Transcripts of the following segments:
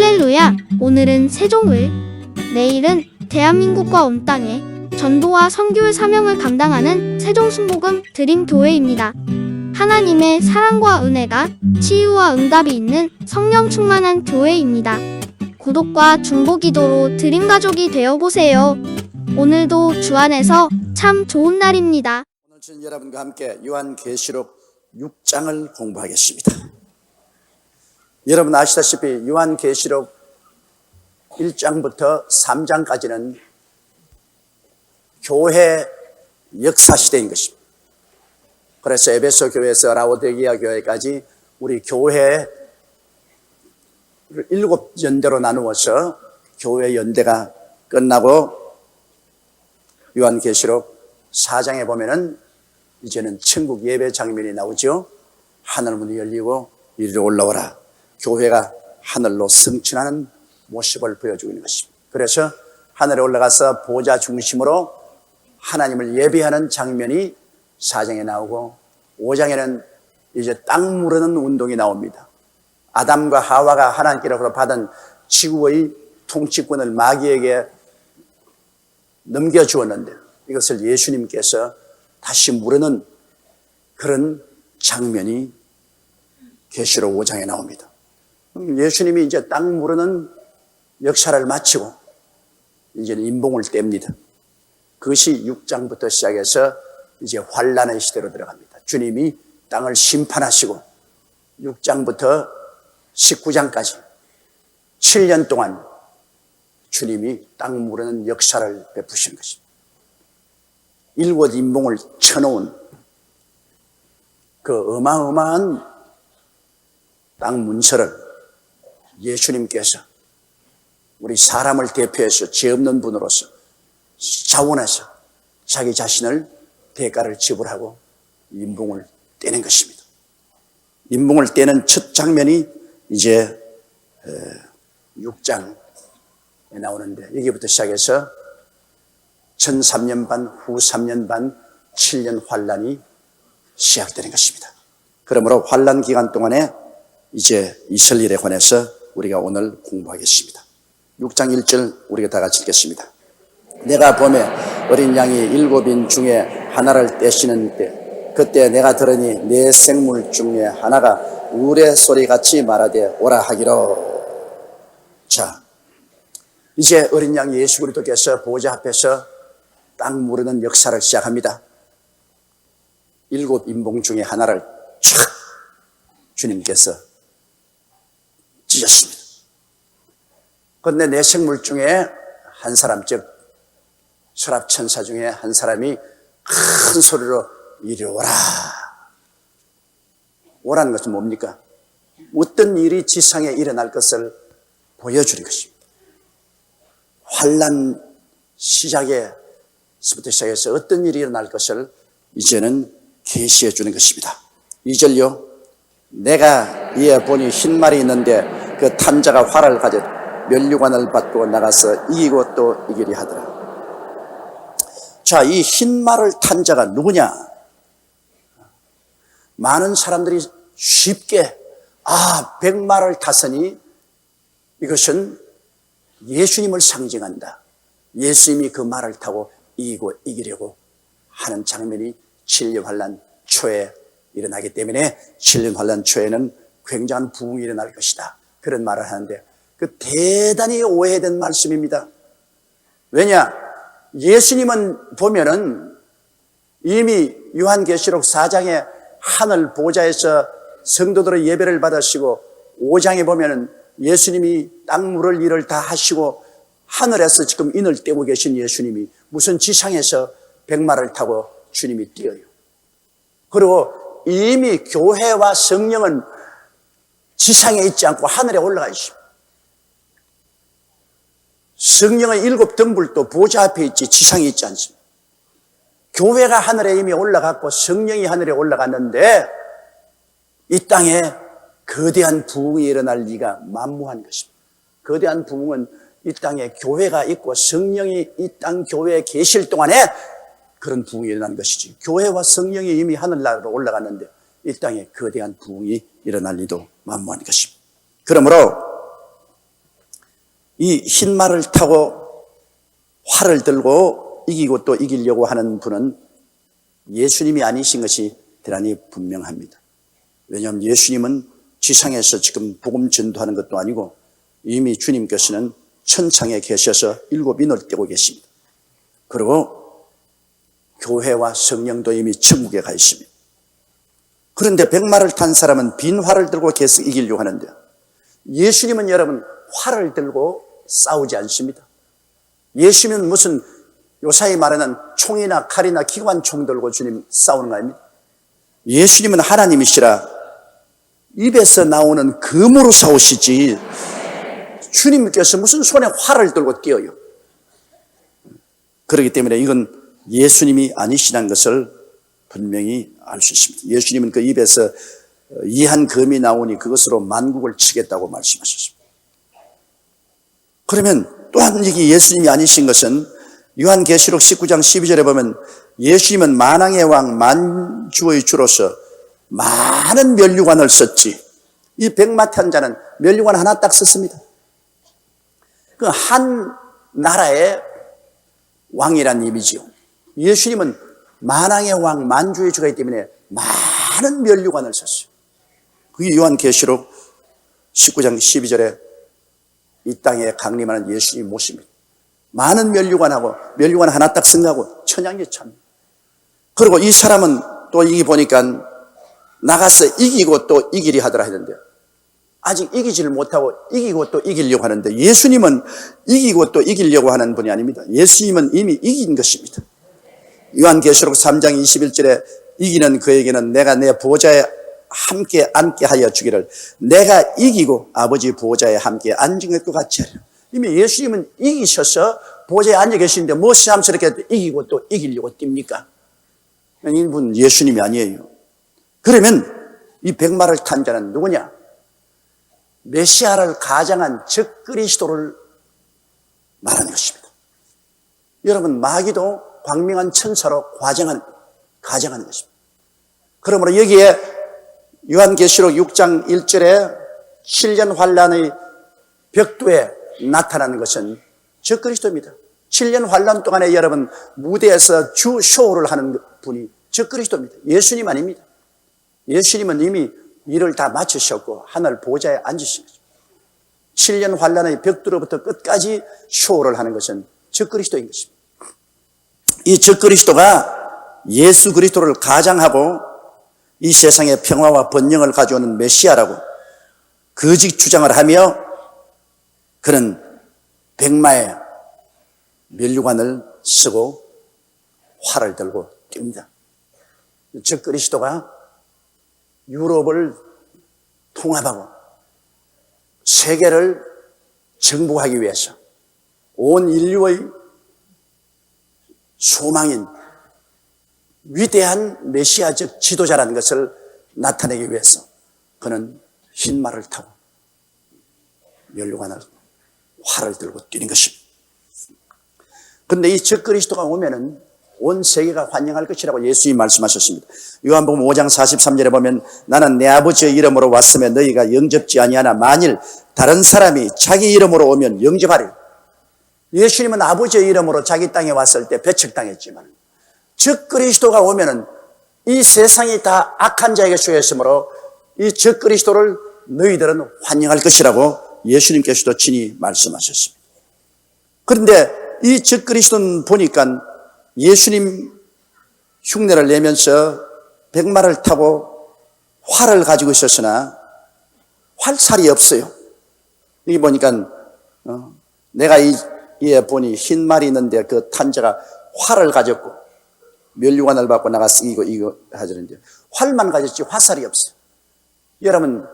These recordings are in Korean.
할렐루야! 오늘은 세종을, 내일은 대한민국과 온 땅에 전도와 선교의 사명을 감당하는 세종순복음 드림교회입니다. 하나님의 사랑과 은혜가 치유와 응답이 있는 성령 충만한 교회입니다. 구독과 중보기도로 드림가족이 되어보세요. 오늘도 주 안에서 참 좋은 날입니다. 오늘 저는 여러분과 함께 요한계시록 6장을 공부하겠습니다. 여러분 아시다시피 요한계시록 1장부터 3장까지는 교회 역사 시대인 것입니다. 그래서 에베소 교회에서 라오디게아 교회까지 우리 교회를 7연대로 나누어서 교회 연대가 끝나고 요한계시록 4장에 보면은 이제는 천국 예배 장면이 나오죠. 하늘문이 열리고 이리로 올라오라. 교회가 하늘로 승천하는 모습을 보여주고 있는 것입니다. 그래서 하늘에 올라가서 보좌 중심으로 하나님을 예배하는 장면이 4장에 나오고 5장에는 이제 땅 무르는 운동이 나옵니다. 아담과 하와가 하나님께로부터 받은 지구의 통치권을 마귀에게 넘겨주었는데 이것을 예수님께서 다시 무르는 그런 장면이 계시록 5장에 나옵니다. 예수님이 이제 땅 무르는 역사를 마치고 이제는 임봉을 뗍니다. 그것이 6장부터 시작해서 이제 환란의 시대로 들어갑니다. 주님이 땅을 심판하시고 6장부터 19장까지 7년 동안 주님이 땅 무르는 역사를 베푸신 것입니다. 일곱 임봉을 쳐놓은 그 어마어마한 땅 문서를 예수님께서 우리 사람을 대표해서 죄 없는 분으로서 자원해서 자기 자신을 대가를 지불하고 임봉을 떼는 것입니다. 임봉을 떼는 첫 장면이 이제 6장에 나오는데 여기부터 시작해서 전 3년 반, 후 3년 반, 7년 환란이 시작되는 것입니다. 그러므로 환란 기간 동안에 이제 있을 일에 관해서 우리가 오늘 공부하겠습니다. 6장 1절 우리가 다 같이 읽겠습니다. 내가 봄에 어린 양이 7인 중에 하나를 떼시는 때 그때 내가 들으니 내 생물 중에 하나가 우레 소리같이 말하되 오라 하기로. 자, 이제 어린 양 예수 그리스도께서 보좌 앞에서 땅 무르는 역사를 시작합니다. 7 임봉 중에 하나를 촥 주님께서 찢었습니다. 그런데 내 생물 중에 한 사람, 즉 서랍천사 중에 한 사람이 큰 소리로 이리 오라. 오라는 것은 뭡니까? 어떤 일이 지상에 일어날 것을 보여주는 것입니다. 환란 시작에서부터 시작해서 어떤 일이 일어날 것을 이제는 계시해 주는 것입니다. 2절요. 내가 이에 보니 흰 말이 있는데 그 탐자가 활을 가져 면류관을 받고 나가서 이기고 또 이기리 하더라. 자, 이 흰 말을 탄 자가 누구냐? 많은 사람들이 쉽게 백마를 탔으니 이것은 예수님을 상징한다. 예수님이 그 말을 타고 이기고 이기려고 하는 장면이 7년 환란 초에 일어나기 때문에 7년 환란 초에는 굉장한 부흥이 일어날 것이다. 그런 말을 하는데 그 대단히 오해된 말씀입니다. 왜냐? 예수님은 보면은 이미 요한계시록 4장에 하늘 보좌에서 성도들의 예배를 받으시고 5장에 보면은 예수님이 땅 물을 일을 다 하시고 하늘에서 지금 인을 떼고 계신 예수님이 무슨 지상에서 백마를 타고 주님이 뛰어요. 그리고 이미 교회와 성령은 지상에 있지 않고 하늘에 올라가 있습니다. 성령의 7 등불도 보좌 앞에 있지 지상에 있지 않습니다. 교회가 하늘에 이미 올라갔고 성령이 하늘에 올라갔는데 이 땅에 거대한 부흥이 일어날 리가 만무한 것입니다. 거대한 부흥은 이 땅에 교회가 있고 성령이 이 땅 교회에 계실 동안에 그런 부흥이 일어난 것이지. 교회와 성령이 이미 하늘나라로 올라갔는데 이 땅에 거대한 부흥이 일어날 리도 만무한 것입니다. 그러므로 이 흰 말을 타고 활을 들고 이기고 또 이기려고 하는 분은 예수님이 아니신 것이 대단히 분명합니다. 왜냐하면 예수님은 지상에서 지금 복음 전도하는 것도 아니고 이미 주님께서는 천창에 계셔서 7인을 떼고 계십니다. 그리고 교회와 성령도 이미 천국에 가 있습니다. 그런데 백마를 탄 사람은 빈 활을 들고 계속 이기려고 하는데요. 예수님은 여러분 활을 들고 싸우지 않습니다. 예수님은 무슨 요사이 말하는 총이나 칼이나 기관총 들고 주님 싸우는 거 아닙니까? 예수님은 하나님이시라 입에서 나오는 금으로 싸우시지 주님께서 무슨 손에 활을 들고 뛰어요. 그렇기 때문에 이건 예수님이 아니시라는 것을 분명히 알 수 있습니다. 예수님은 그 입에서 이한 금이 나오니 그것으로 만국을 치겠다고 말씀하셨습니다. 그러면 또한 이게 예수님이 아니신 것은 요한계시록 19장 12절에 보면 예수님은 만왕의 왕 만주의 주로서 많은 면류관을 썼지. 이 백마탄 자는 면류관 하나 딱 썼습니다. 그 한 나라의 왕이란 의미지요. 예수님은 만왕의 왕 만주의 주가 있기 때문에 많은 면류관을 썼어요. 그게 요한계시록 19장 12절에 이 땅에 강림하는 예수님 모습입니다. 많은 면류관하고 면류관 하나 딱 승하고 천양예찬. 그리고 이 사람은 또 이기 보니까 나가서 이기고 또 이기리 하더라 했는데 아직 이기지를 못하고 이기고 또 이기려고 하는데 예수님은 이기고 또 이기려고 하는 분이 아닙니다. 예수님은 이미 이긴 것입니다. 요한계시록 3장 21절에 이기는 그에게는 내가 내 보좌에 함께 앉게 하여 주기를 내가 이기고 아버지 보좌에 함께 앉은 것과 같이 하리라. 이미 예수님은 이기셔서 보좌에 앉아 계시는데 뭐 새삼스럽게 이기고 또 이기려고 뜁니까? 이분 예수님이 아니에요. 그러면 이 백마를 탄 자는 누구냐? 메시아를 가장한 적그리스도를 말하는 것입니다. 여러분 마귀도 광명한 천사로 가정하는 것입니다. 그러므로 여기에 요한계시록 6장 1절에 7년 환란의 벽두에 나타나는 것은 적그리스도입니다. 7년 환란 동안에 여러분 무대에서 주 쇼를 하는 분이 적그리스도입니다. 예수님 아닙니다. 예수님은 이미 일을 다 마치셨고 하늘 보좌에 앉으신 거죠. 7년 환란의 벽두로부터 끝까지 쇼를 하는 것은 적그리스도인 것입니다. 이 적그리스도가 예수 그리스도를 가장하고 이 세상에 평화와 번영을 가져오는 메시아라고 거짓 주장을 하며 그는 백마의 면류관을 쓰고 활을 들고 뜁니다. 적그리스도가 유럽을 통합하고 세계를 정복하기 위해서 온 인류의 소망인 위대한 메시아적 지도자라는 것을 나타내기 위해서 그는 흰 말을 타고 면류관을 활을 들고 뛰는 것입니다. 그런데 이 적그리스도가 오면은 온 세계가 환영할 것이라고 예수님이 말씀하셨습니다. 요한복음 5장 43절에 보면 나는 내 아버지의 이름으로 왔으면 너희가 영접지 아니하나 만일 다른 사람이 자기 이름으로 오면 영접하리라. 예수님은 아버지의 이름으로 자기 땅에 왔을 때 배척당했지만 적그리스도가 오면은 이 세상이 다 악한 자에게 쏘였으므로 이 적그리스도를 너희들은 환영할 것이라고 예수님께서도 친히 말씀하셨습니다. 그런데 이 적그리스도는 보니까 예수님 흉내를 내면서 백마를 타고 활을 가지고 있었으나 활살이 없어요. 여기 보니까 내가 이에 보니 흰 말이 있는데 그 탄자가 활을 가졌고 면류관을 받고 나가서 이거 하자는데 활만 가졌지 화살이 없어요. 여러분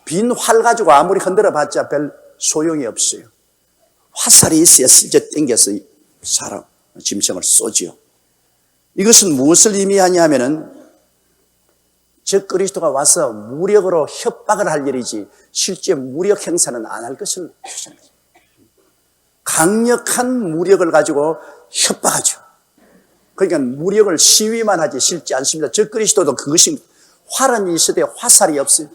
빈 활 가지고 아무리 흔들어 봤자 별 소용이 없어요. 화살이 있어야 실제 땡겨서 사람 짐승을 쏘지요. 이것은 무엇을 의미하냐 하면은 적그리스도가 와서 무력으로 협박을 할 일이지 실제 무력 행사는 안 할 것을 표시하는 거죠. 강력한 무력을 가지고 협박하죠. 그러니까 무력을 시위만 하지 실제 않습니다. 적그리스도도 그것입니다. 활은 있으되 화살이 없어요.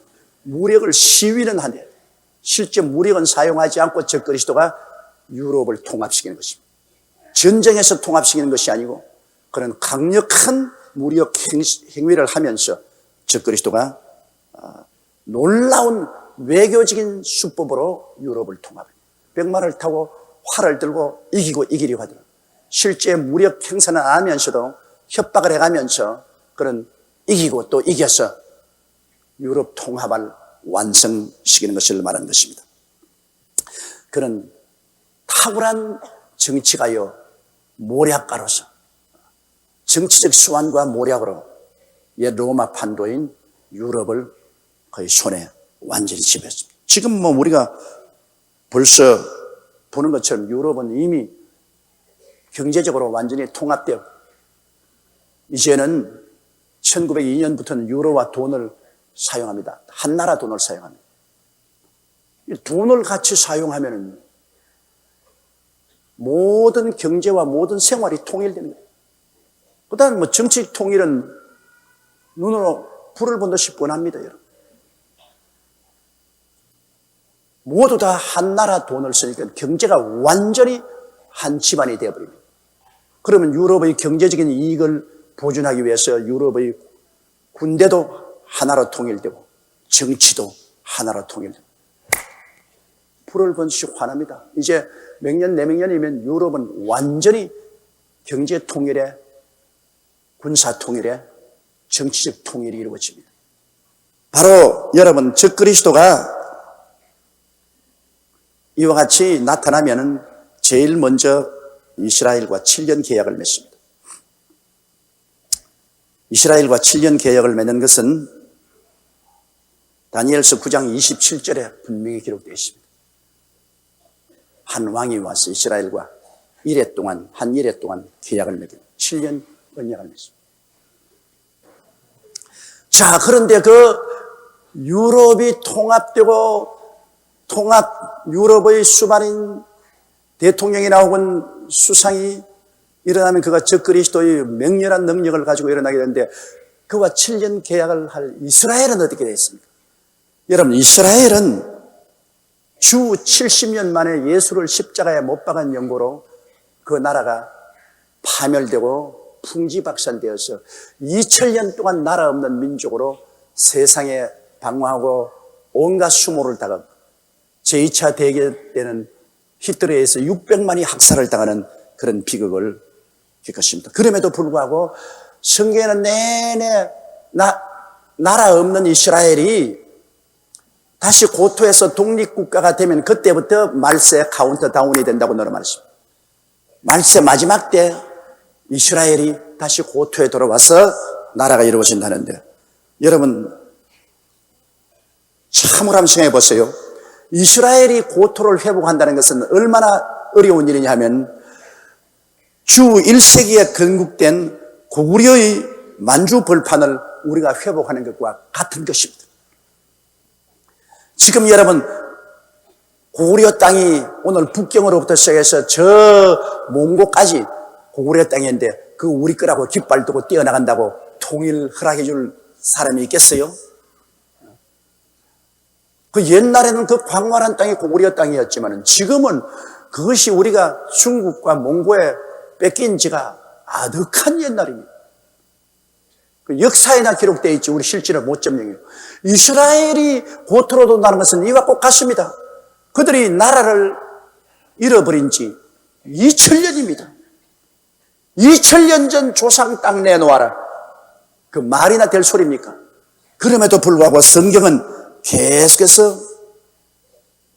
무력을 시위는 하네. 실제 무력은 사용하지 않고 적그리스도가 유럽을 통합시키는 것입니다. 전쟁에서 통합시키는 것이 아니고 그런 강력한 무력 행위를 하면서 적그리스도가 놀라운 외교적인 수법으로 유럽을 통합합니다. 백마를 타고 활을 들고 이기고 이기려고 하더라. 실제 무력 행사는 안 하면서도 협박을 해가면서 그런 이기고 또 이겨서 유럽 통합을 완성시키는 것을 말하는 것입니다. 그런 탁월한 정치가요, 모략가로서 정치적 수완과 모략으로 옛 로마 판도인 유럽을 거의 손에 완전히 쥐었습니다. 지금 뭐 우리가 벌써 보는 것처럼 유럽은 이미 경제적으로 완전히 통합되었고 이제는 1902년부터는 유로와 돈을 사용합니다. 한 나라 돈을 사용합니다. 돈을 같이 사용하면 모든 경제와 모든 생활이 통일되는 거예요. 그 다음 뭐 정치 통일은 눈으로 불을 본 듯이 뻔합니다, 여러분. 모두 다 한 나라 돈을 쓰니까 경제가 완전히 한 집안이 되어버립니다. 그러면 유럽의 경제적인 이익을 보존하기 위해서 유럽의 군대도 하나로 통일되고 정치도 하나로 통일되고 불을 번씩 화납니다. 이제 몇 년, 내몇 년이면 유럽은 완전히 경제 통일에 군사 통일에 정치적 통일이 이루어집니다. 바로 여러분 적그리스도가 이와 같이 나타나면은 제일 먼저 이스라엘과 7년 계약을 맺습니다. 이스라엘과 7년 계약을 맺는 것은 다니엘서 9장 27절에 분명히 기록되어 있습니다. 한 왕이 와서 이스라엘과 한 일해 동안 계약을 맺습니다. 7년 언약을 맺습니다. 자, 그런데 그 유럽이 통합되고 유럽의 수많은 대통령이나 혹은 수상이 일어나면 그가 적그리스도의 맹렬한 능력을 가지고 일어나게 되는데 그와 7년 계약을 할 이스라엘은 어떻게 되었습니까? 여러분, 이스라엘은 주 70년 만에 예수를 십자가에 못 박은 연고로 그 나라가 파멸되고 풍지박산되어서 2000년 동안 나라 없는 민족으로 세상에 방황하고 온갖 수모를 당하고 제2차 대결 때는 히틀러에 의해서 600만이 학살을 당하는 그런 비극을 겪었습니다. 그럼에도 불구하고 성경에는 내내 나라 없는 이스라엘이 다시 고토에서 독립국가가 되면 그때부터 말세 카운트다운이 된다고 너는 말했습니다. 말세 마지막 때 이스라엘이 다시 고토에 돌아와서 나라가 이루어진다는데 여러분 참으로 한번 생각해 보세요. 이스라엘이 고토를 회복한다는 것은 얼마나 어려운 일이냐 하면 주 1세기에 건국된 고구려의 만주 벌판을 우리가 회복하는 것과 같은 것입니다. 지금 여러분 고구려 땅이 오늘 북경으로부터 시작해서 저 몽고까지 고구려 땅인데 그 우리 거라고 깃발 두고 뛰어나간다고 통일 허락해 줄 사람이 있겠어요? 그 옛날에는 그 광활한 땅이 고구려 땅이었지만 지금은 그것이 우리가 중국과 몽고에 뺏긴 지가 아득한 옛날입니다. 그 역사에나 기록되어 있지 우리 실제로 못 점령해요. 이스라엘이 고토로 돈다는 것은 이와 꼭 같습니다. 그들이 나라를 잃어버린 지 2000년입니다. 2000년 전 조상 땅 내놓아라. 그 말이나 될 소리입니까? 그럼에도 불구하고 성경은 계속해서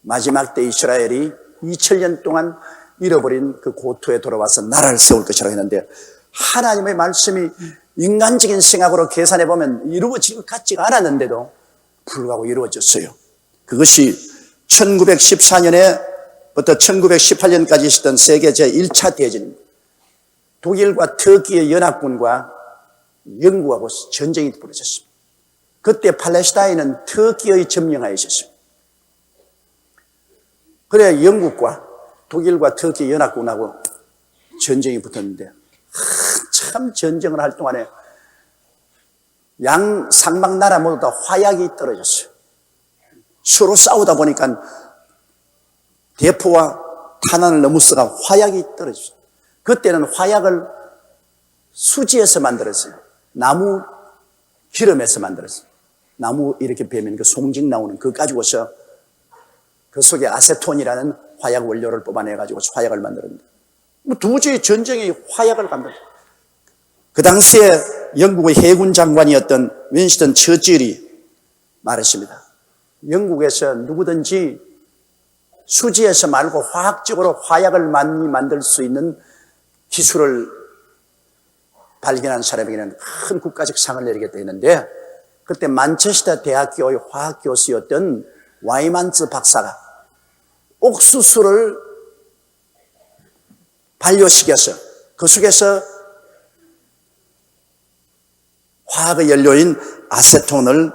마지막 때 이스라엘이 2000년 동안 잃어버린 그 고토에 돌아와서 나라를 세울 것이라고 했는데 하나님의 말씀이 인간적인 생각으로 계산해 보면 이루어질 것 같지가 않았는데도 불구하고 이루어졌어요. 그것이 1914년에부터 1918년까지 있었던 세계 제1차 대전입니다. 독일과 터키의 연합군과 영국하고 전쟁이 벌어졌습니다. 그때 팔레스타인은 터키의 점령하에 있었습니다. 그래 영국과 독일과 터키 연합군하고 전쟁이 붙었는데 참 전쟁을 할 동안에 양 상막 나라 모두 다 화약이 떨어졌어요. 서로 싸우다 보니까 대포와 한안을 넘어서가 화약이 떨어졌어요. 그때는 화약을 수지에서 만들었어요. 나무 기름에서 만들었어요. 나무 이렇게 베면 그 송직 나오는 그거 가지고서 그 속에 아세톤이라는 화약 원료를 뽑아내가지고 화약을 만들었는데, 뭐 도저히 전쟁에 화약을 만들었어요. 그 당시에 영국의 해군 장관이었던 윈스턴 처칠이 말했습니다. 영국에서 누구든지 수지에서 말고 화학적으로 화약을 많이 만들 수 있는 기술을 발견한 사람에게는 큰 국가적 상을 내리겠다 했는데, 그때 만체스터 대학교의 화학 교수였던 와이만츠 박사가 옥수수를 발효시켜서 그 속에서 화학의 연료인 아세톤을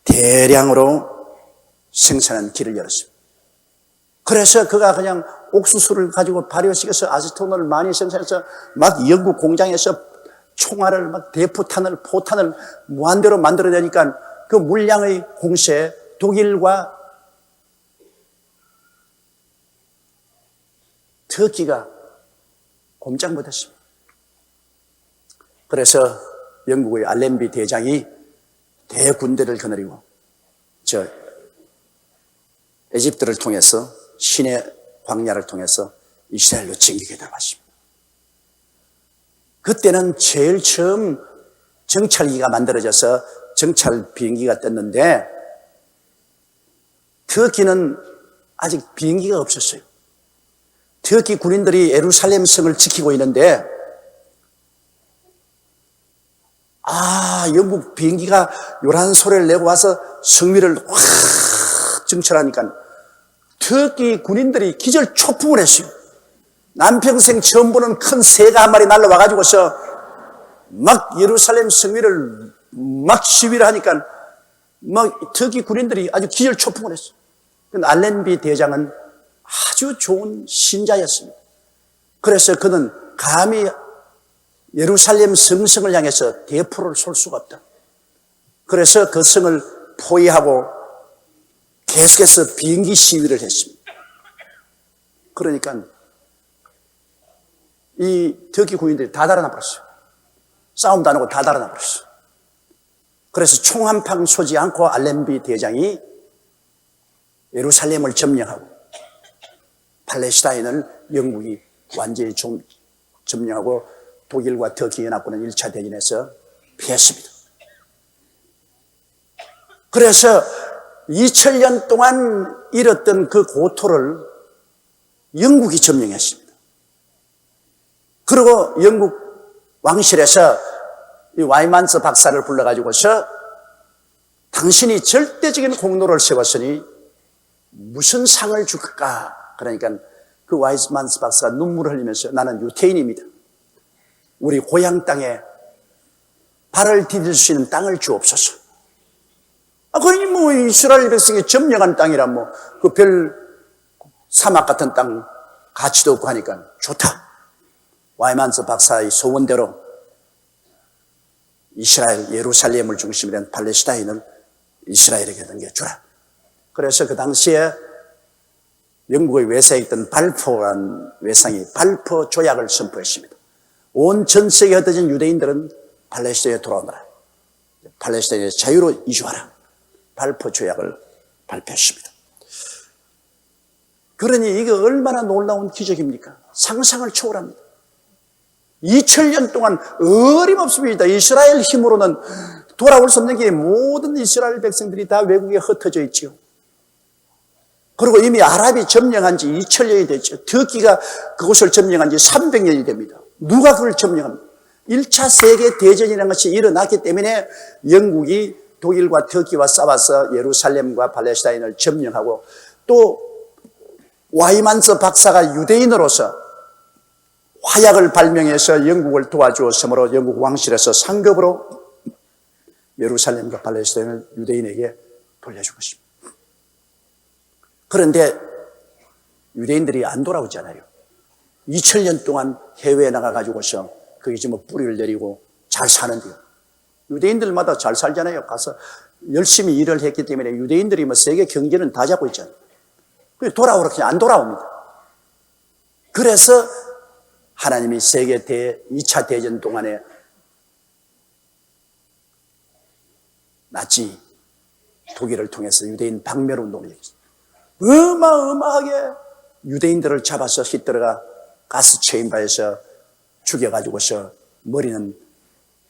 대량으로 생산한 길을 열었습니다. 그래서 그가 그냥 옥수수를 가지고 발효시켜서 아세톤을 많이 생산해서 막 영국 공장에서 총알을 막 대포탄을 포탄을 무한대로 만들어내니까 그 물량의 공세에 독일과 터키가 꼼짝 못했습니다. 그래서 영국의 알렌비 대장이 대군대를 거느리고 에집트를 통해서 시내 광야를 통해서 이스라엘로 진격에 들어갔습니다. 그때는 제일 처음 정찰기가 만들어져서 정찰 비행기가 떴는데, 터키는 아직 비행기가 없었어요. 터키 군인들이 예루살렘 성을 지키고 있는데, 영국 비행기가 요란 소리를 내고 와서 성미를 확 정찰하니까 터키 군인들이 기절 초풍을 했어요. 남평생 처음 보는 큰 새가 한 마리 날라와가지고서 막 예루살렘 성미를 막 시위를 하니까 막 터키 군인들이 아주 기절 초풍을 했어요. 알렌비 대장은 아주 좋은 신자였습니다. 그래서 그는 감히 예루살렘 성성을 향해서 대포를 쏠 수가 없다. 그래서 그 성을 포위하고 계속해서 비행기 시위를 했습니다. 그러니까 이 터키 군인들이 다 달아나 버렸어요. 싸움도 안 하고 다 달아나 버렸어요. 그래서 총 한 방 쏘지 않고 알렌비 대장이 예루살렘을 점령하고 팔레스타인을 영국이 완전히 점령하고 독일과 터키 연합군은 1차 대전에서 패했습니다. 그래서 2000년 동안 잃었던 그 고토를 영국이 점령했습니다. 그리고 영국 왕실에서 이 와이만스 박사를 불러가지고서 당신이 절대적인 공로를 세웠으니 무슨 상을 줄까? 그러니까 그 와이만스 박사가 눈물을 흘리면서 나는 유태인입니다. 우리 고향 땅에 발을 디딜 수 있는 땅을 주옵소서. 그러니 뭐 이스라엘 백성이 점령한 땅이라 뭐 그 별 사막 같은 땅 가치도 없고 하니까 좋다. 와이만스 박사의 소원대로 이스라엘 예루살렘을 중심으로 한 팔레스타인을 이스라엘에게 넘겨주라. 그래서 그 당시에 영국의 외세에 있던 발포라는 외상이 발포 조약을 선포했습니다. 온 전 세계에 흩어진 유대인들은 팔레스타인에 돌아오너라. 팔레스타인에 자유로 이주하라. 발포 조약을 발표했습니다. 그러니 이게 얼마나 놀라운 기적입니까? 상상을 초월합니다. 2000년 동안 어림없습니다. 이스라엘 힘으로는 돌아올 수 없는 게 모든 이스라엘 백성들이 다 외국에 흩어져 있지요. 그리고 이미 아랍이 점령한 지 2000년이 됐죠. 터키가 그곳을 점령한 지 300년이 됩니다. 누가 그걸 점령합니까? 1차 세계대전이라는 것이 일어났기 때문에 영국이 독일과 터키와 싸워서 예루살렘과 팔레스타인을 점령하고, 또 와이만스 박사가 유대인으로서 화약을 발명해서 영국을 도와주었으므로 영국 왕실에서 상급으로 예루살렘과 팔레스타인을 유대인에게 돌려준 것입니다. 그런데 유대인들이 안 돌아오잖아요. 2000년 동안 해외에 나가가지고서 거기 뭐 뿌리를 내리고 잘 사는데요. 유대인들마다 잘 살잖아요. 가서 열심히 일을 했기 때문에 유대인들이 뭐 세계 경제는 다 잡고 있잖아요. 돌아오라 그냥 안 돌아옵니다. 그래서 하나님이 세계 2차 대전 동안에 나치 독일을 통해서 유대인 박멸운동을 일으켰어요. 어마어마하게 유대인들을 잡아서 히틀러가 가스 체인바에서 죽여가지고서 머리는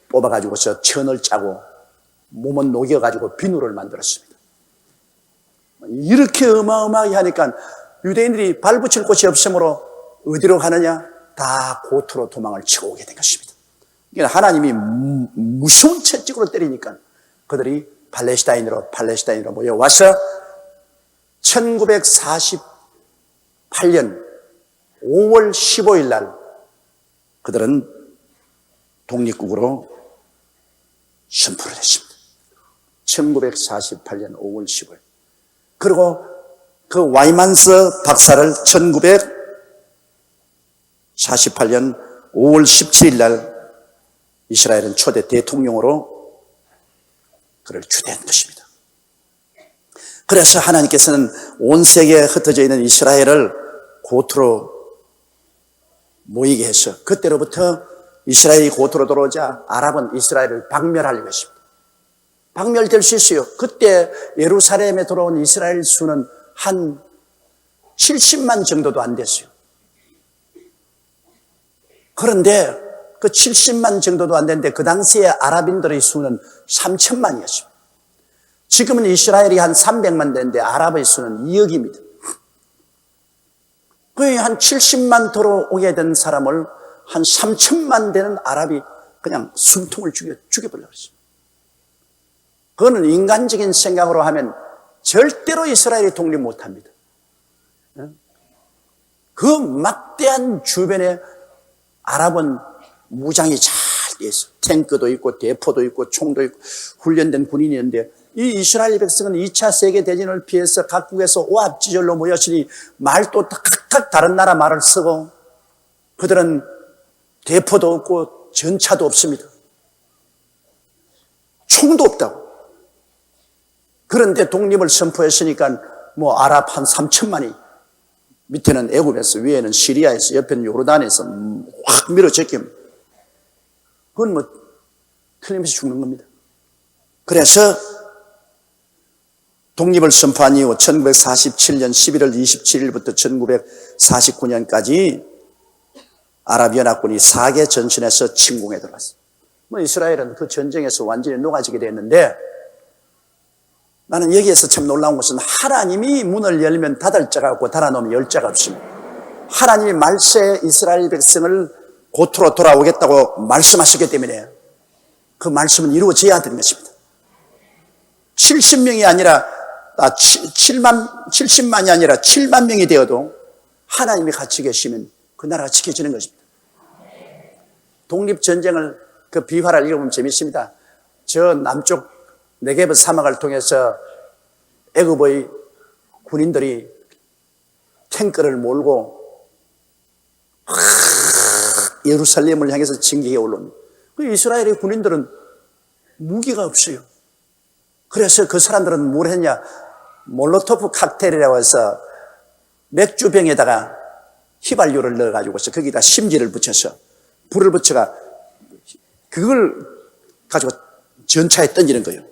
뽑아가지고서 천을 짜고 몸은 녹여가지고 비누를 만들었습니다. 이렇게 어마어마하게 하니까 유대인들이 발붙일 곳이 없으므로 어디로 가느냐? 다 고토로 도망을 치고 오게 된 것입니다. 그러니까 하나님이 무서운 채찍으로 때리니까 그들이 팔레스타인으로 모여와서 1948년 5월 15일 날 그들은 독립국으로 선포를 했습니다. 1948년 5월 15일. 그리고 그 와이만스 박사를 1948년 5월 17일 날 이스라엘은 초대 대통령으로 그를 추대한 것입니다. 그래서 하나님께서는 온 세계에 흩어져 있는 이스라엘을 고토로 모이게 해서 그때로부터 이스라엘이 고토로 들어오자 아랍은 이스라엘을 박멸하려고 했습니다. 박멸될 수 있어요. 그때 예루살렘에 들어온 이스라엘 수는 한 70만 정도도 안 됐어요. 그런데 그 70만 정도도 안 됐는데 그 당시에 아랍인들의 수는 3천만이었어요. 지금은 이스라엘이 한 300만 되는데 아랍의 수는 2억입니다. 거의 한 70만 들어오게 된 사람을 한 3천만 되는 아랍이 그냥 숨통을 죽여버리려고 했습니다. 그거는 인간적인 생각으로 하면 절대로 이스라엘이 독립 못합니다. 그 막대한 주변에 아랍은 무장이 잘 돼 있어. 탱크도 있고 대포도 있고 총도 있고 훈련된 군인이 있는데 이 이스라엘 백성은 2차 세계대전을 피해서 각국에서 오합지졸로 모였으니 말도 각각 다른 나라 말을 쓰고 그들은 대포도 없고 전차도 없습니다. 총도 없다고. 그런데 독립을 선포했으니까 뭐 아랍 한 3천만이 밑에는 애굽에서 위에는 시리아에서 옆에는 요르단에서 확 밀어제낍니다. 그건 뭐 틀림없이 죽는 겁니다. 그래서 독립을 선포한 이후 1947년 11월 27일부터 1949년까지 아랍연합군이 4개 전선에서 침공에 들어갔어요. 뭐 이스라엘은 그 전쟁에서 완전히 녹아지게 됐는데 나는 여기에서 참 놀라운 것은 하나님이 문을 열면 닫을 자가 없고 닫아놓으면 열 자가 없습니다. 하나님이 말세에 이스라엘 백성을 고토로 돌아오겠다고 말씀하셨기 때문에 그 말씀은 이루어져야 되는 것입니다. 70명이 아니라 70만이 아니라 7만 명이 되어도 하나님이 같이 계시면 그 나라가 지켜지는 것입니다. 독립전쟁을 그 비화를 읽어보면 재밌습니다. 저 남쪽 네게브 사막을 통해서 애굽의 군인들이 탱크를 몰고 예루살렘을 향해서 진격에 올라옵니다. 그 이스라엘의 군인들은 무기가 없어요. 그래서 그 사람들은 뭘 했냐? 몰로토프 칵테일이라고 해서 맥주병에다가 휘발유를 넣어가지고서 거기다 심지를 붙여서 불을 붙여가 그걸 가지고 전차에 던지는 거예요.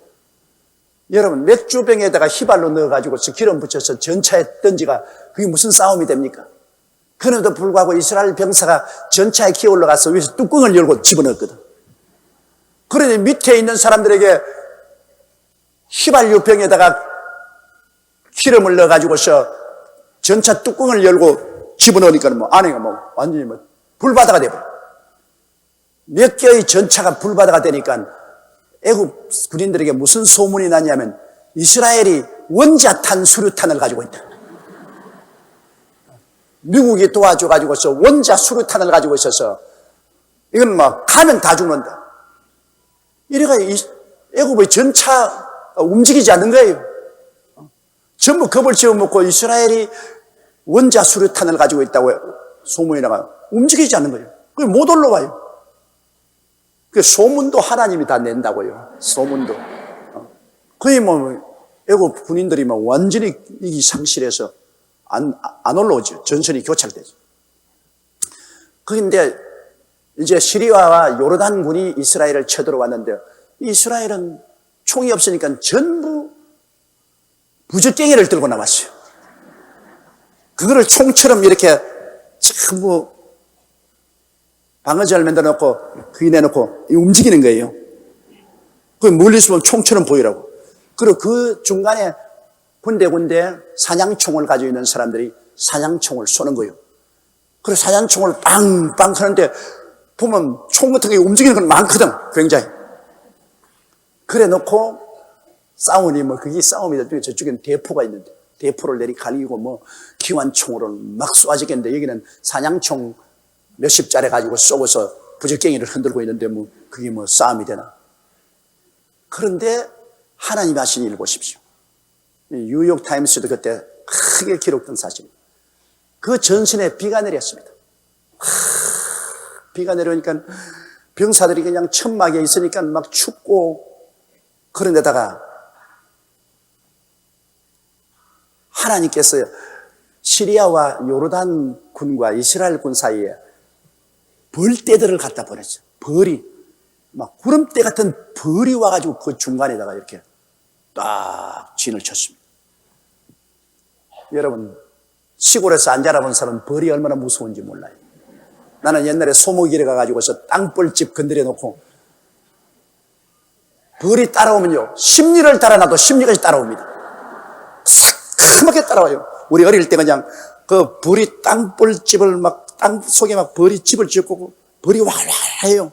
여러분 맥주병에다가 휘발유 넣어가지고서 기름 붙여서 전차에 던지가 그게 무슨 싸움이 됩니까? 그럼에도 불구하고 이스라엘 병사가 전차에 기어 올라가서 위에서 뚜껑을 열고 집어넣었거든. 그러니 밑에 있는 사람들에게 휘발유 병에다가 기름을 넣어가지고서 전차 뚜껑을 열고 집어넣으니까 뭐 안에가 뭐 완전히 뭐 불바다가 돼버려. 몇 개의 전차가 불바다가 되니까 애굽 군인들에게 무슨 소문이 났냐면 이스라엘이 원자탄 수류탄을 가지고 있다. 미국이 도와줘가지고서 원자 수류탄을 가지고 있어서 이건 뭐 가면 다 죽는다. 이래가 애굽의 전차 움직이지 않는 거예요. 전부 겁을 집어먹고 이스라엘이 원자 수류탄을 가지고 있다고 소문이 나가 움직이지 않는 거예요. 그게 못 올라와요. 그 소문도 하나님이 다 낸다고요. 소문도. 거의 뭐 애국 군인들이 뭐 완전히 이기 상실해서 안 올라오죠. 전선이 교착되죠. 그런데 이제 시리아와 요르단군이 이스라엘을 쳐들어왔는데 이스라엘은 총이 없으니까 전부 부적갱이를 들고 나왔어요. 그거를 총처럼 이렇게 전부 방어전을 만들어 놓고 그게 내놓고 움직이는 거예요. 그 멀리서 보면 총처럼 보이라고. 그리고 그 중간에 군데군데 사냥총을 가지고 있는 사람들이 사냥총을 쏘는 거예요. 그래서 사냥총을 빵빵 하는데 보면 총 같은 게 움직이는 건 많거든, 굉장히. 그래 놓고 싸우니 뭐 그게 싸움이다. 저쪽엔 대포가 있는데 대포를 내리갈기고 뭐 기관총으로 막 쏘아지겠는데 여기는 사냥총 몇십 자리 가지고 쏘고서 부적갱이를 흔들고 있는데 뭐 그게 뭐 싸움이 되나. 그런데 하나님이 하신 일을 보십시오. 뉴욕타임스도 그때 크게 기록된 사실입니다. 그 전선에 비가 내렸습니다. 비가 내려오니까 병사들이 그냥 천막에 있으니까 막 춥고 그런 데다가 하나님께서 시리아와 요르단 군과 이스라엘 군 사이에 벌떼들을 갖다 보냈어요. 벌이 막 구름대 같은 벌이 와가지고 그 중간에다가 이렇게 딱 진을 쳤습니다. 여러분 시골에서 안 자라본 사람은 벌이 얼마나 무서운지 몰라요. 나는 옛날에 소목일에 가가지고서 땅벌집 건드려 놓고 벌이 따라오면요 심리를 달아놔도 심리까지 따라옵니다. 새카맣게 따라와요. 우리 어릴 때 그냥 그 벌이 땅벌집을 막 땅 속에 막 벌이 집을 짓고 벌이 활활해요.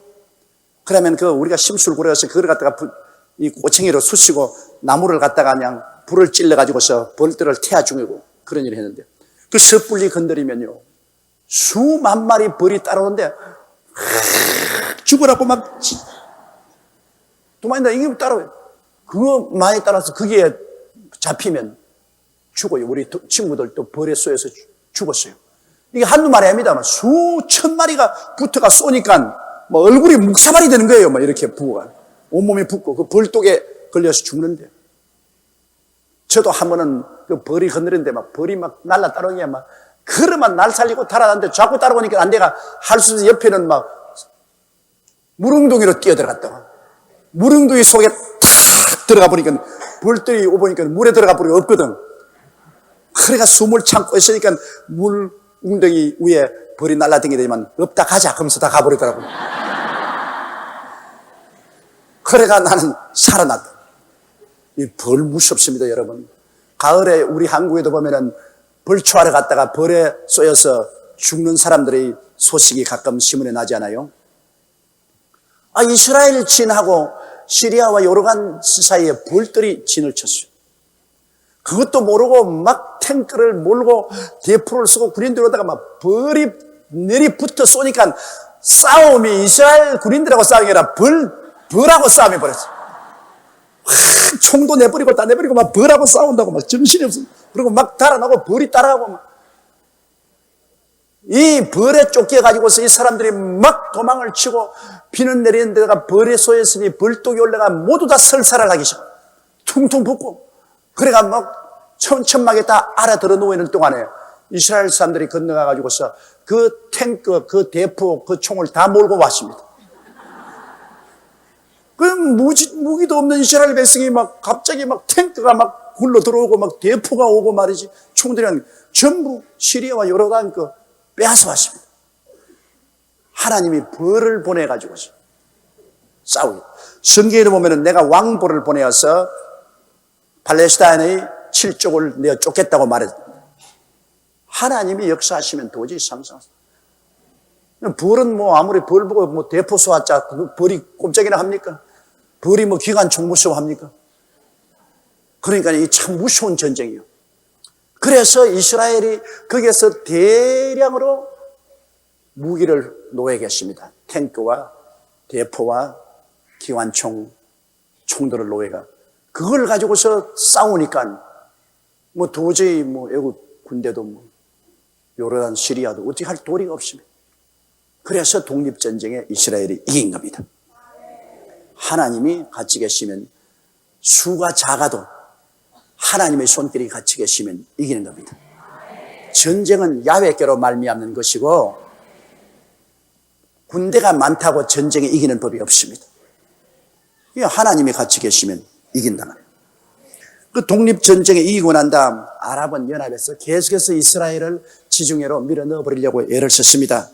그러면 그 우리가 심술 구려서 그걸 갖다가 이 꼬챙이로 쑤시고 나무를 갖다가 그냥 불을 찔러가지고서 벌들을 태워 죽이고 그런 일을 했는데 그 섣불리 건드리면요 수만 마리 벌이 따라오는데 죽으라고 막 도망다 이게 따라와요. 그거 많이 따라서 그게 잡히면 죽어요. 우리 친구들도 벌에 쏘여서 죽었어요. 이게 한두 마리 아닙니다만 수천 마리가 붙어가 쏘니까 뭐 얼굴이 묵사발이 되는 거예요. 막 이렇게 부어가 온몸이 붓고 그 벌독에 걸려서 죽는데 저도 한 번은 그 벌이 건드렸는데 막 벌이 막 날라 따라오게 막 그러면 날 살리고 달아났는데 자꾸 따라오니까 안 돼가 할 수 없이 옆에는 막 무릉둥이로 뛰어들어갔다가 무릉둥이 속에 탁 들어가 보니까 벌들이 오보니까 물에 들어가 버리고 없거든. 그래가 숨을 참고 있으니까 물 웅덩이 위에 벌이 날라다니더니만 없다 가자 하면서 다 가버리더라고. 그래가 나는 살아났다. 이 벌 무섭습니다, 여러분. 가을에 우리 한국에도 보면은 벌초하러 갔다가 벌에 쏘여서 죽는 사람들의 소식이 가끔 신문에 나지 않아요? 이스라엘 진하고 시리아와 요르단 사이에 벌들이 진을 쳤어요. 그것도 모르고 막 탱크를 몰고 대포를 쏘고 군인들로다가 막 벌이 내리붙어 쏘니까 싸움이 이스라엘 군인들하고 싸움이 아니라 벌하고 싸움이 벌었어요. 총도 내버리고 다 내버리고 막 벌하고 싸운다고 막 정신이 없어. 그리고 막 달아나고 벌이 따라가고 막. 이 벌에 쫓겨가지고서 이 사람들이 막 도망을 치고 비는 내리는 데다가 벌에 쏘였으니 벌독이 올라가 모두 다 설사를 하기 시작. 퉁퉁 붓고. 그래가 막 천막에 다 알아들어 누워있는 동안에 이스라엘 사람들이 건너가가지고서 그 탱크, 그 대포, 그 총을 다 몰고 왔습니다. 그 무기도 없는 이스라엘 백성이 막 갑자기 막 탱크가 막 굴러 들어오고 막 대포가 오고 말이지 총들이 전부 시리아와 요르단 그 빼앗아 왔습니다. 하나님이 벌을 보내가지고서 싸우고 성경에 보면은 내가 왕벌을 보내어서 팔레스타인의 7족을 내어 쫓겠다고 말했습니다. 하나님이 역사하시면 도저히 상상하세요. 벌은 뭐 아무리 벌 보고 뭐 대포 쏘았자 벌이 꼼짝이나 합니까? 벌이 뭐 기관총 무서워합니까? 그러니까 이 참 무서운 전쟁이에요. 그래서 이스라엘이 거기에서 대량으로 무기를 놓여겠습니다. 탱크와 대포와 기관총, 총들을 놓여가 그걸 가지고서 싸우니까 뭐 도저히 뭐 애국 군대도 뭐 요르단 시리아도 어떻게 할 도리가 없습니다. 그래서 독립전쟁에 이스라엘이 이긴 겁니다. 하나님이 같이 계시면 수가 작아도 하나님의 손길이 같이 계시면 이기는 겁니다. 전쟁은 야훼께로 말미암는 것이고 군대가 많다고 전쟁에 이기는 법이 없습니다. 하나님이 같이 계시면 이긴다는 거예요. 그 독립전쟁에 이기고 난 다음 아랍은 연합해서 계속해서 이스라엘을 지중해로 밀어 넣어버리려고 애를 썼습니다.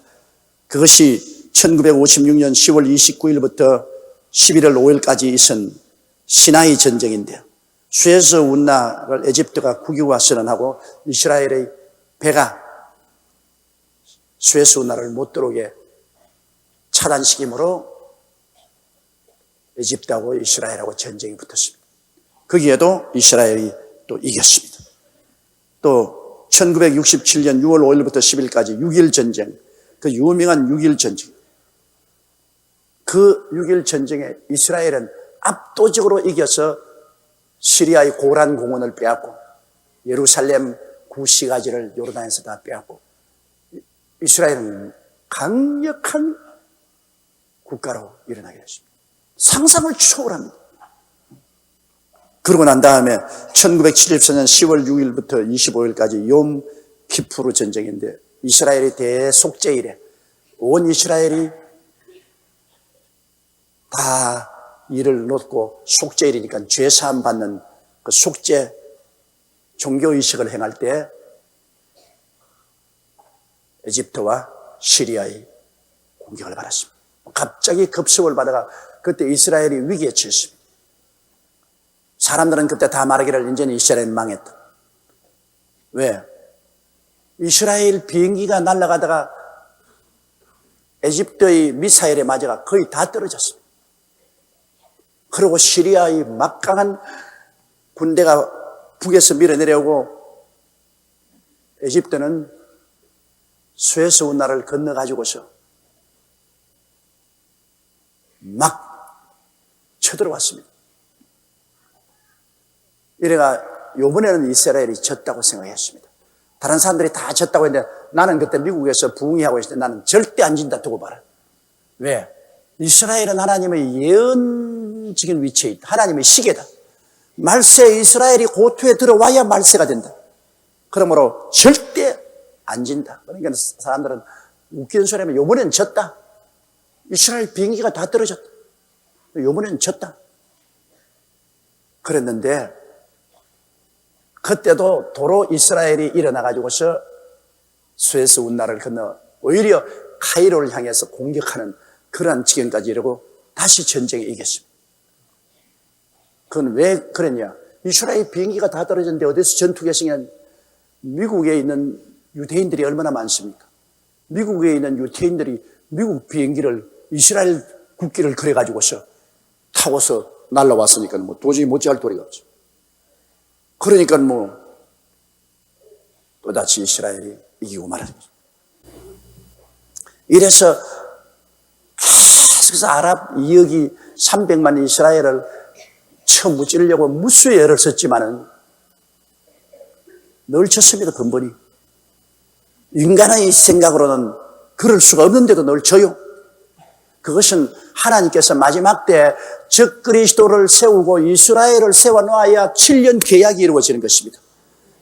그것이 1956년 10월 29일부터 11월 5일까지 있은 시나이 전쟁인데요. 수에즈 운하를 에집트가 국유화 선언하고 이스라엘의 배가 수에즈 운하를 못 들어오게 차단시킴으로 에집트하고 이스라엘하고 전쟁이 붙었습니다. 거기에도 이스라엘이 또 이겼습니다. 또 1967년 6월 5일부터 10일까지 6.1 전쟁, 그 유명한 6.1 전쟁. 그 6.1 전쟁에 이스라엘은 압도적으로 이겨서 시리아의 고란 공원을 빼앗고 예루살렘 구시가지를 요르단에서 다 빼앗고 이스라엘은 강력한 국가로 일어나게 됐습니다. 상상을 초월합니다. 그러고 난 다음에 1974년 10월 6일부터 25일까지 욤 키푸르 전쟁인데 이스라엘이 대속죄일에 온 이스라엘이 다 일을 놓고 속죄일이니까 죄사함 받는 그 속죄 종교의식을 행할 때 에집트와 시리아의 공격을 받았습니다. 갑자기 급습을 받아가 그때 이스라엘이 위기에 처했습니다. 사람들은 그때 다 말하기를 이제는 이스라엘은 망했다. 왜? 이스라엘 비행기가 날아가다가 에집트의 미사일에 맞아가 거의 다 떨어졌습니다. 그리고 시리아의 막강한 군대가 북에서 밀어내려오고 에집트는 수에즈 운하를 건너가지고서 막 쳐들어왔습니다. 이래가 이번에는 이스라엘이 졌다고 생각했습니다. 다른 사람들이 다 졌다고 했는데 나는 그때 미국에서 부흥회하고 있을 때 나는 절대 안 진다 두고 봐라. 왜? 이스라엘은 하나님의 예언적인 위치에 있다. 하나님의 시계다. 말세 이스라엘이 고토에 들어와야 말세가 된다. 그러므로 절대 안 진다. 그러니까 사람들은 웃기는 소리 하면 이번엔 졌다. 이스라엘 비행기가 다 떨어졌다. 이번엔 졌다. 그랬는데 그때도 도로 이스라엘이 일어나가지고서 수에즈 운하를 건너 오히려 카이로를 향해서 공격하는 그러한 지경까지 이르고 다시 전쟁에 이겼습니다. 그건 왜 그랬냐? 이스라엘 비행기가 다 떨어졌는데 어디서 전투 개성이 미국에 있는 유대인들이 얼마나 많습니까? 미국에 있는 유대인들이 미국 비행기를 이스라엘 국기를 그려가지고서 타고서 날라왔으니까 뭐 도저히 못지할 도리가 없죠. 그러니까 뭐 또다시 이스라엘이 이기고 말았죠. 이래서 계속해서 아랍 2억이 300만 이스라엘을 쳐무찌려고 무수히 애를 썼지만은 늘 쳤습니다. 근본이 인간의 생각으로는 그럴 수가 없는데도 늘 져요. 그것은 하나님께서 마지막 때 적그리스도를 세우고 이스라엘을 세워놓아야 7년 계약이 이루어지는 것입니다.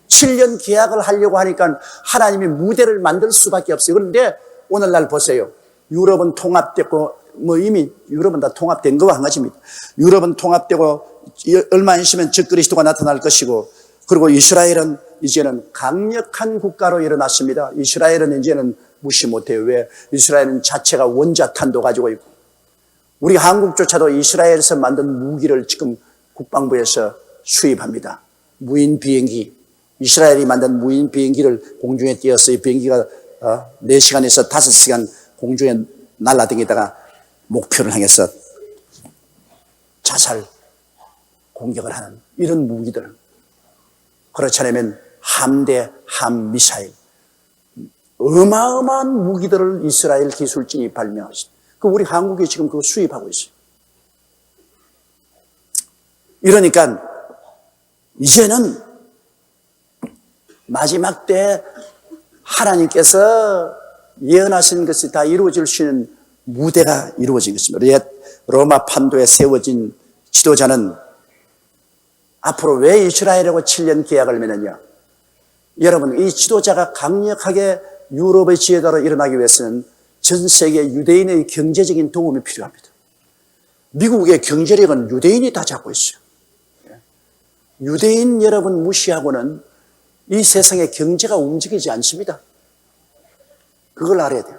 7년 계약을 하려고 하니까 하나님이 무대를 만들 수밖에 없어요. 그런데 오늘날 보세요. 유럽은 통합됐고 뭐 이미 유럽은 다 통합된 거와 한 가지입니다. 유럽은 통합되고 얼마 안 있으면 적그리스도가 나타날 것이고 그리고 이스라엘은 이제는 강력한 국가로 일어났습니다. 이스라엘은 이제는 무시 못해요. 왜? 이스라엘은 자체가 원자탄도 가지고 있고 우리 한국조차도 이스라엘에서 만든 무기를 지금 국방부에서 수입합니다. 무인 비행기, 이스라엘이 만든 무인 비행기를 공중에 띄어서 이 비행기가 4시간에서 5시간 공중에 날아다니다가 목표를 향해서 자살 공격을 하는 이런 무기들. 그렇지 않으면 함대, 함미사일 어마어마한 무기들을 이스라엘 기술진이 발명했습니다. 그 우리 한국이 지금 그거 수입하고 있어요. 이러니까 이제는 마지막 때 하나님께서 예언하신 것이 다 이루어질 수 있는 무대가 이루어진 것입니다. 옛 로마 판도에 세워진 지도자는 앞으로 왜 이스라엘하고 7년 계약을 맺느냐? 여러분, 이 지도자가 강력하게 유럽의 지혜자로 일어나기 위해서는 전 세계 유대인의 경제적인 도움이 필요합니다. 미국의 경제력은 유대인이 다 잡고 있어요. 유대인 여러분 무시하고는 이 세상의 경제가 움직이지 않습니다. 그걸 알아야 돼요.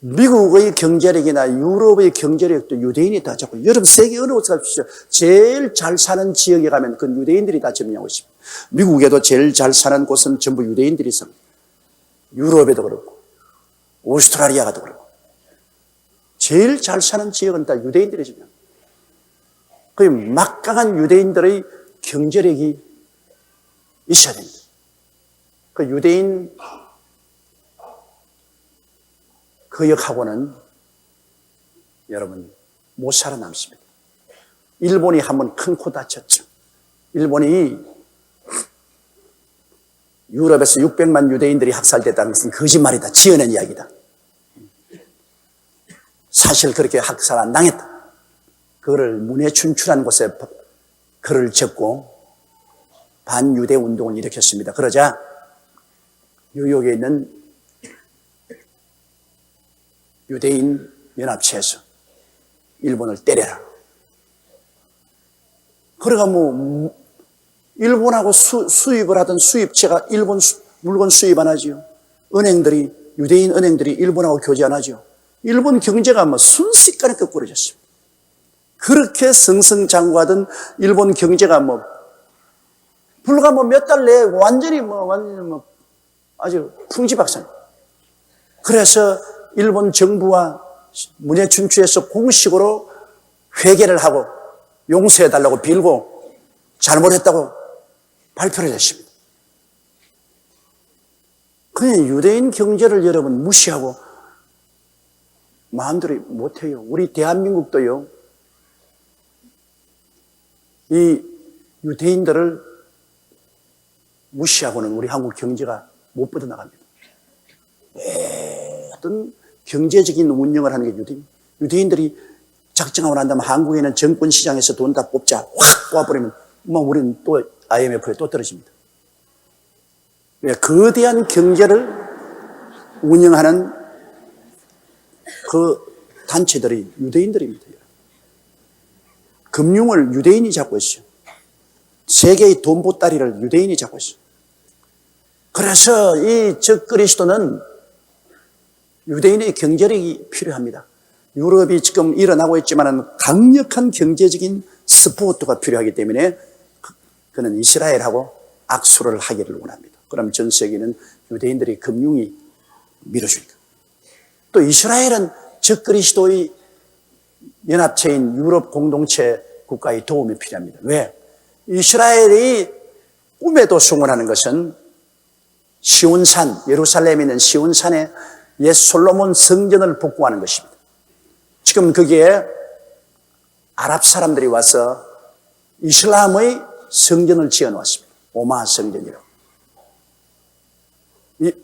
미국의 경제력이나 유럽의 경제력도 유대인이 다 잡고, 여러분 세계 어느 곳에 가십시오. 제일 잘 사는 지역에 가면 그 유대인들이 다 점령하고 있습니다. 미국에도 제일 잘 사는 곳은 전부 유대인들이 삽니다. 유럽에도 그렇고 오스트라리아가도 그렇고 제일 잘 사는 지역은 다 유대인들이 점령. 그 막강한 유대인들의 경제력이 있어야 됩니다. 그 유대인 그 역하고는 여러분 못 살아남습니다. 일본이 한번 큰 코 다쳤죠. 일본이 유럽에서 600만 유대인들이 학살됐다는 것은 거짓말이다. 지어낸 이야기다. 사실 그렇게 학살 안 당했다. 그거를 문해춘추라는 곳에 글을 적고 반유대 운동을 일으켰습니다. 그러자 뉴욕에 있는 유대인 연합체에서 일본을 때려라. 그러가 일본하고 수입을 하던 수입체가 일본 물건 수입 안 하지요. 유대인 은행들이 일본하고 교제 안 하죠. 일본 경제가 순식간에 거꾸로졌습니다. 그렇게 승승장구하던 일본 경제가 불과 몇 달 내에 완전히 아주 풍지박산. 그래서 일본 정부와 문해춘추에서 공식으로 회개를 하고 용서해달라고 빌고 잘못했다고 발표를 했습니다. 그냥 유대인 경제를 여러분 무시하고 마음대로 못해요. 우리 대한민국도요, 이 유대인들을 무시하고는 우리 한국 경제가 못 뻗어나갑니다. 어떤 경제적인 운영을 하는 게 유대인들이 작정하고 난 다음에 한국에는 정권 시장에서 돈 다 뽑자 확 뽑아버리면 우리는 또 IMF에 또 떨어집니다. 거대한 경제를 운영하는 그 단체들이 유대인들입니다. 금융을 유대인이 잡고 있어요. 세계의 돈 보따리를 유대인이 잡고 있어요. 그래서 이 적그리스도는 유대인의 경제력이 필요합니다. 유럽이 지금 일어나고 있지만 강력한 경제적인 스포트가 필요하기 때문에 그는 이스라엘하고 악수를 하기를 원합니다. 그럼 전 세계는 유대인들의 금융이 밀어주니까. 또 이스라엘은 적그리스도의 연합체인 유럽 공동체 국가의 도움이 필요합니다. 왜? 이스라엘이 꿈에도 소원하는 것은 시온산, 예루살렘에 있는 시온산에 옛 솔로몬 성전을 복구하는 것입니다. 지금 거기에 아랍 사람들이 와서 이슬람의 성전을 지어 놓았습니다. 오마 성전이라고.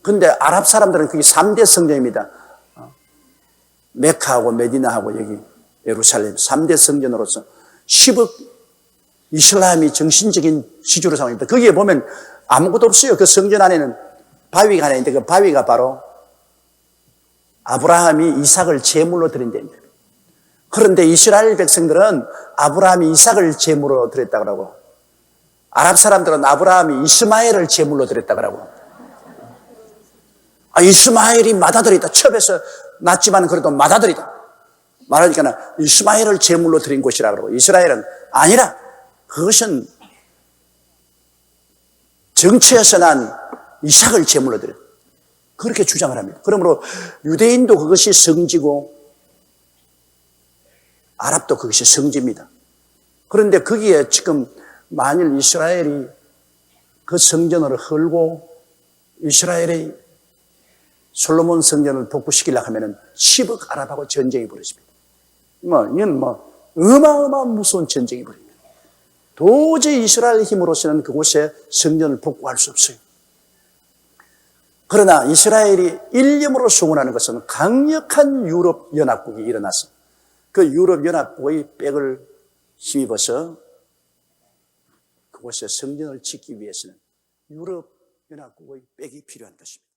근데 아랍 사람들은 그게 3대 성전입니다. 메카하고 메디나하고 여기 예루살렘 3대 성전으로서 10억 이슬람이 정신적인 지주로 삼습니다. 거기에 보면 아무것도 없어요. 그 성전 안에는 바위가 하나 있는데 그 바위가 바로 아브라함이 이삭을 제물로 드린 데입니다. 그런데 이스라엘 백성들은 아브라함이 이삭을 제물로 드렸다고 하고 아랍 사람들은 아브라함이 이스마엘을 제물로 드렸다고 하고 이스마엘이 맏아들이다. 첩에서 낳지만 그래도 맏아들이다. 말하니까 이스마엘을 제물로 드린 곳이라고 그러고 이스라엘은 아니라 그것은 정체에서 난 이삭을 제물로 드렸다. 그렇게 주장을 합니다. 그러므로 유대인도 그것이 성지고 아랍도 그것이 성지입니다. 그런데 거기에 지금 만일 이스라엘이 그 성전을 헐고 이스라엘의 솔로몬 성전을 복구시키려고 하면은 10억 아랍하고 전쟁이 벌어집니다. 이건 어마어마한 무서운 전쟁이 벌어집니다. 도저히 이스라엘 힘으로서는 그곳에 성전을 복구할 수 없어요. 그러나 이스라엘이 일념으로 소원하는 것은 강력한 유럽 연합국이 일어나서 그 유럽 연합국의 백을 힘입어서 그곳에 성전을 짓기 위해서는 유럽 연합국의 백이 필요한 것입니다.